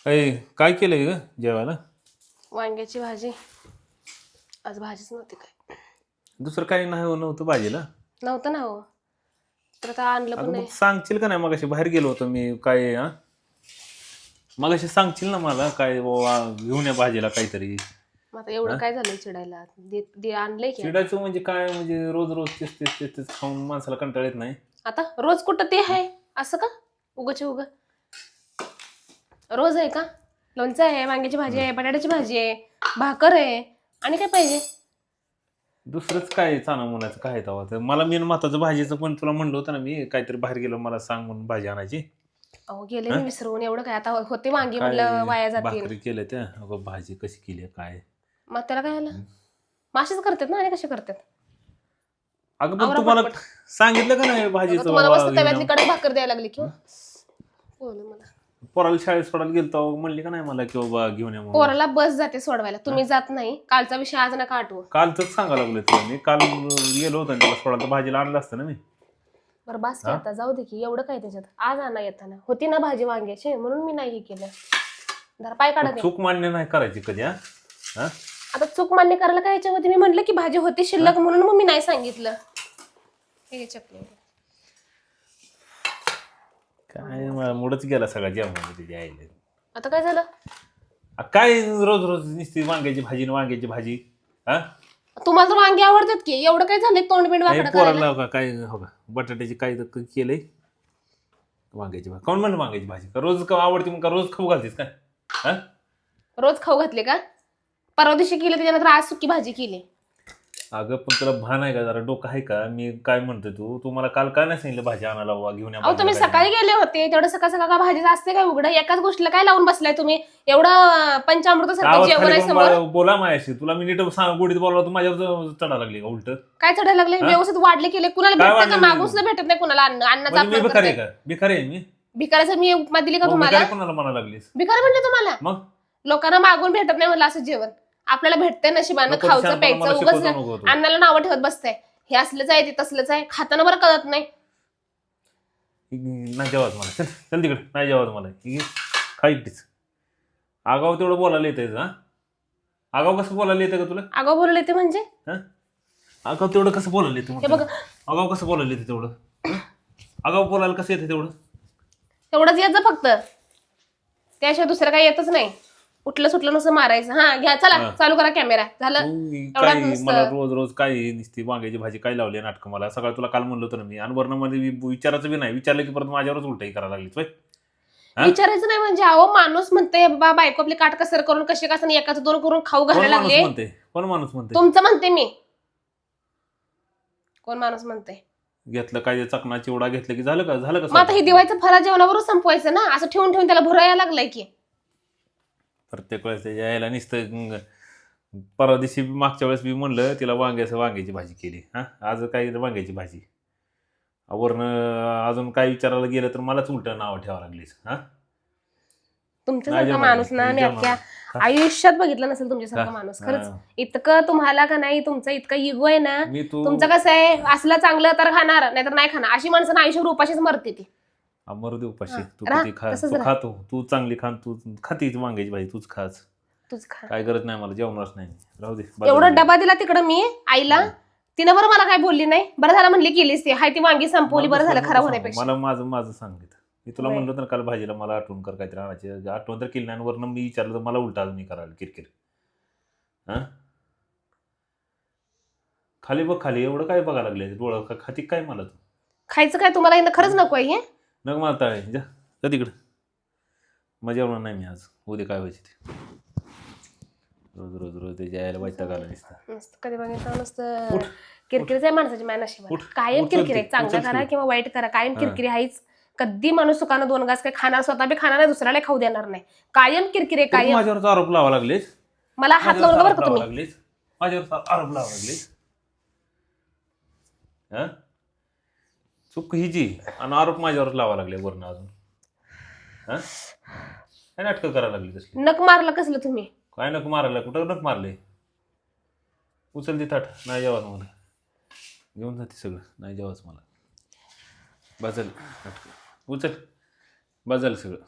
काय केलंय ग जेवायला? वांग्याची भाजी. आज भाजीच नव्हती काय. दुसरं काही नाही नव्हतं भाजीला? नव्हतं ना हो. तर आता आणलं पण अगं मग नाही. सांगशील का नाही? मगाशी बाहेर गेलो होतो मी. काय मगाशी सांगशील ना मला काय बाबा घेऊन या भाजीला काहीतरी. मग आता एवढं काय झालंय चिडायला? आणलंय की आता. चिडायचं म्हणजे काय? म्हणजे रोज रोज तेच खाऊन माणसाला कंटाळ येत नाही? आता रोज कुठं ते आहे असं का? उगाच उग रोज आहे का? लोणचं आहे, वांग्याची भाजी आहे, बटाट्याची भाजी आहे, भाकर आहे, आणि काय पाहिजे? दुसरंच काय मुलाचं काय तेव्हा तर मला मेन महत्वाचं भाजीचं पण तुला म्हणलं होतं ना मी काहीतरी बाहेर गेलो मला सांग म्हणून भाजी आणायची. अहो गेले मी विसरून. एवढं काय आता होते वांगी काय म्हणलं वाया जातील. भाकरी केल्या त्या अगं भाजी कशी केली काय? मग त्याला काय झालं? माशीच करतात ना, आणि कसे करतात? अगं पण तुम्हाला सांगितलं का नाही भाजीचं तुम्हाला मस्त बाबा तव्यातली कडक भाकर द्यायला लागली किंवा बोल मला. पोराला शाळेत सोडायला गेलतो म्हणली का नाही मला की बाबा घेऊन या म्हणून? पोराला बस जाते सोडवायला, तुम्ही जात नाही. कालचा विषय आज नका आठवू. कालच सांगायला लागलो तुला मी. काल गेलो होतो ना त्याला सोडायला तर भाजीला आणलं असतं ना मी. बरं बास की आता जाऊ दे की. एवढं काय त्याच्यात? आज आणा येताना होती ना भाजी वांग्याची, म्हणून मी नाही केलं. जरा पाय काढा ते. चूक मान्य नाही करायची कधी. आता चूक मान्य करायला काय ह्याच्यावरती? मी म्हटलं की भाजी होती शिल्लक म्हणून मग मी नाही सांगितलं. हे चकली काय मुडच गेला सगळा जेवणामध्ये यायला. आता काय झालं? काय रोज रोज नुसती वांग्याची भाजी न वांग्याची भाजी. तुम्हाला तर वांगी आवडतात की. एवढं काय झालंय तोंडबिंड वाकडं करायला? पोराला का काय हो का बटाट्याची काय केलंय वांग्याची भाजी. कोण म्हणलं वांग्याची भाजी? का रोज का आवडते मग का रोज खाऊ घालतेस काय? रोज खाऊ घातले का? परवा दिवशी केली त्याच्यानंतर आज सुकी भाजी केली. अगं पण तुला भान आहे का? जरा डोकं आहे का? मी काय म्हणतोय तू मला काल काय नाही सांगितलं भाजी आणायला घेऊन या? अहो तुम्ही सकाळी गेले होते, तेवढं सकाळ सकाळ का भाजी असते काय उघडं? एकाच गोष्टीला काय लावून बसलाय तुम्ही? एवढं पंचामृतासारखं जेवण आहे समोर. बोला माझ्याशी. तुला मी नीट गोडीत बोलला तू माझ्यावर चढा लागली का उलट? काय चढायला लागले? व्यवस्थित वाढले केले. कुणाला भेटतं का? मागून भेटत नाही कुणाला अन्न. अन्नाचा मी भिकारी आहे का? भिकारी आहे मी? भिकाऱ्याचं मी उपमा दिली का तुम्हाला? कोणाला म्हणा लागलीस भिकारी म्हणजे तुम्हाला? मग लोकांना मागून भेटत नाही म्हणलं असं जेवण. आपल्याला भेटतंय नशिबानं, खाऊचं प्यायचं. उगाच अन्नाला नावं ठेवत बसतंय. हे असलंच आहे ते तसलंच आहे. खाताना बरं कळत नाही. नाही जेवाच मला. चल तिकडे. नाही जेवाच मला. खाईटीच आगाव तेवढं बोलायला येतंय. आगाव कसं बोलायला येतं का तुला? आगाव बोलले ते म्हणजे? आगाव तेवढं कसं बोलायला येतं? हे बघ, आगाव कसं बोलायला येतं तेवढं? आगाव बोलायला कसं येतं तेवढं? तेवढंच यायचं फक्त. त्याशिवाय दुसरं काही येतच नाही. उठलं सुटलं नुसतं मारायचं. हा घ्या चला चालू करा कॅमेरा. झालं काय मला रोज रोज काय नुसती वांग्याची भाजी काय लावली नाटकं मला. सकाळ तुला काल म्हणलं होतं ना मी. आणि वर्णामध्ये विचारायचं बी नाही. विचारलं की परत माझ्यावरच उलटाई करायला लागली. विचारायचं नाही म्हणजे? अहो माणूस म्हणते बाबा बायको आपली काटकसर करून कसे कसं एकाच दोन करून खाऊ घालायला लागले. कोण माणूस म्हणते? तुमचं म्हणते मी. कोण माणूस म्हणते? घेतलं काय चकना चिवडा घेतलं की झालं का? झालं का? मग आता हे दिवाळीचं फरा जेवणावरच संपवायचं ना. असं ठेवून ठेवून त्याला भुरायला लागलाय की. प्रत्येक वेळेस यायला नुसतं. परवा दिवशी मागच्या वेळेस मी म्हणलं तिला वांग्याची भाजी केली. आज काय वांग्याची भाजी. वरनं अजून काय विचारायला गेलं तर मलाच उलट नाव ठेवावं लागलीस. तुमच्यासारखा माणूस ना मी अख्ख्या आयुष्यात बघितलं नसेल तुमच्यासारखा माणूस. खरंच इतकं तुम्हाला का नाही, तुमचा इतका इगो आहे ना. तुमचं कसं आहे, असलं चांगलं तर खाणार नाहीतर नाही खाणार. अशी माणसं आयुष्यावर उपाशीच मरते ती. मरू दे उपाशी. तू किती खातो. तू चांगली खान. तू खातीच वांग्याची भाजी. तूच खाच. काय गरज नाही मला जेवणारच नाही. राहू दे. एवढा डबा दिला तिकडं मी आईला. तिनं बरं मला काय बोलली नाही. बरं झालं म्हणली केलीस ती. हाय ती वांगी संपवली. बरं झालं खराब होण्यापेक्षा. मला माझं सांगितलं. मी तुला म्हणलं होतं ना काल भाजीला मला आठवण कर काहीतरी आणायची. आठवण तर केली नाही. वरनं मी विचारलं तर मला उलटा अजून करायला किरकिर. खाली बघ खाली. एवढं काय बघायला लागले? डोळं खाती काय मला? तू खायचं काय तुम्हाला खरंच नको आहे हे? नग मला तळे जा तिकडं. मजा येणार नाही मी आज. उद्या काय व्हायचे ते. रोज रोज रोज त्याच्या यायला वैताग आला नुसतं. कधी बघितलं नुसतं किरकिरीच आहे माणसाची नशिबात. कायम किरकिरी आहे. चांगलं करा किंवा वाईट करा, कायम किरकिरी आहेच. कधी माणूस सुखानं दोन घास काही खाणार, स्वतः बी खाणार नाही, दुसऱ्याला खाऊ देणार नाही. कायम किरकिरी आहे. कायम माझ्यावर आरोप लावा लागलेस. मला हात लावून बरं का तुम्ही? माझ्यावर आरोप लावा लागलेस. चूक हिची आणि आरोप माझ्यावर लावा लागले वरनं अजून. काय नाटकं करायला लागली तसली? नक मारलं कसलं तुम्ही? काय नक मारायला? कुठं नक मारले? उचल ती ताट. नाही जेवाच मला. घेऊन जाते सगळं. नाही जेवाच मला. बाजल उचल. बाजल सगळं.